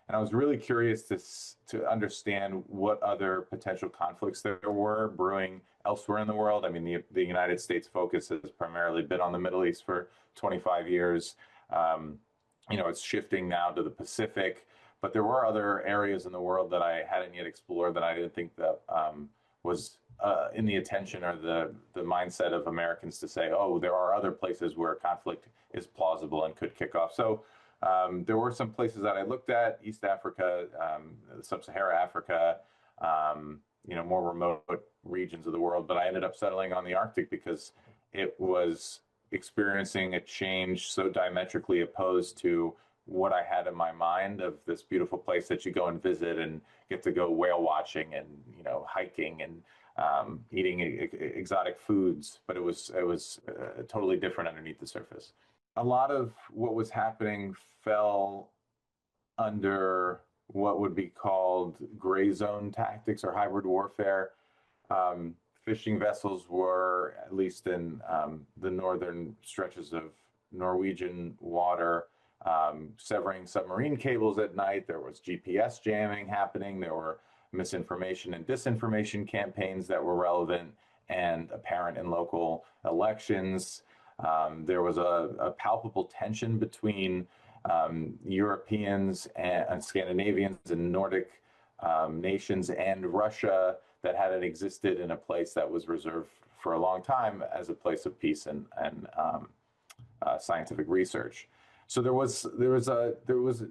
And I was really curious to understand what other potential conflicts there were brewing elsewhere in the world. I mean, the United States focus has primarily been on the Middle East for 25 years. Um, it's shifting now to the Pacific, but there were other areas in the world that I hadn't yet explored that I didn't think that was in the attention or the mindset of Americans to say, oh, there are other places where conflict is plausible and could kick off. So there were some places that I looked at: East Africa, Sub-Saharan Africa, more remote regions of the world. But I ended up settling on the Arctic because it was experiencing a change so diametrically opposed to what I had in my mind of this beautiful place that you go and visit and get to go whale watching and hiking and eating exotic foods. But it was totally different underneath the surface. A lot of what was happening fell under what would be called gray zone tactics or hybrid warfare. Um, Fishing vessels were, at least in the northern stretches of Norwegian water, severing submarine cables at night. There was GPS jamming happening. There were misinformation and disinformation campaigns that were relevant and apparent in local elections. There was a palpable tension between Europeans and Scandinavians and Nordic nations and Russia that hadn't existed in a place that was reserved for a long time as a place of peace and scientific research. So there was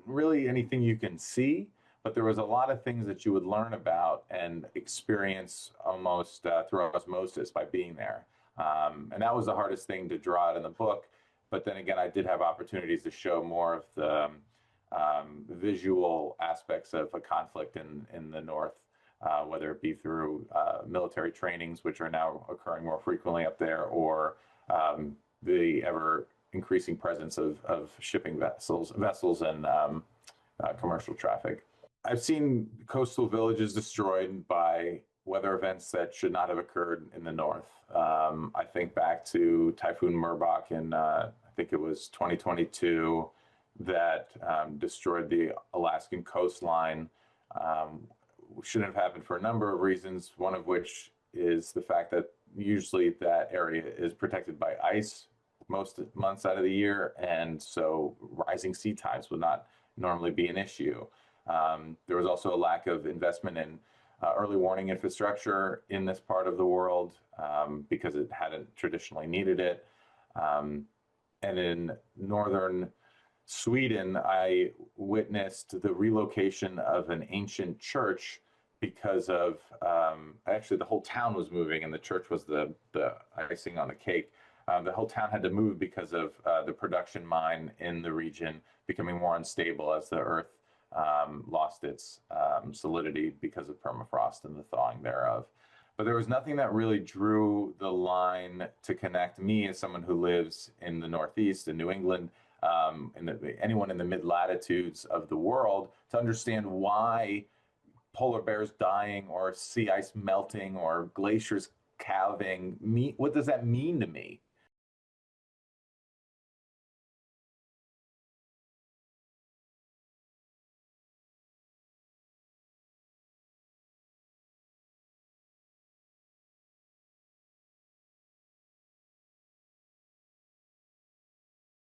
really anything you can see, but there was a lot of things that you would learn about and experience almost through osmosis by being there. And that was the hardest thing to draw out in the book. But then again, I did have opportunities to show more of the visual aspects of a conflict in the North, whether it be through military trainings, which are now occurring more frequently up there, or the ever increasing presence of shipping vessels and commercial traffic. I've seen coastal villages destroyed by weather events that should not have occurred in the north. I think back to Typhoon Merbok in, I think it was 2022, that destroyed the Alaskan coastline. Shouldn't have happened for a number of reasons, one of which is the fact that usually that area is protected by ice most months out of the year, and so rising sea tides would not normally be an issue. There was also a lack of investment in early warning infrastructure in this part of the world because it hadn't traditionally needed it. And in northern Sweden, I witnessed the relocation of an ancient church because of actually the whole town was moving and the church was the icing on the cake. The whole town had to move because of the production mine in the region becoming more unstable as the earth lost its solidity because of permafrost and the thawing thereof. But there was nothing that really drew the line to connect me as someone who lives in the Northeast, in New England, anyone in the mid latitudes of the world, to understand why polar bears dying or sea ice melting or glaciers calving, what does that mean to me?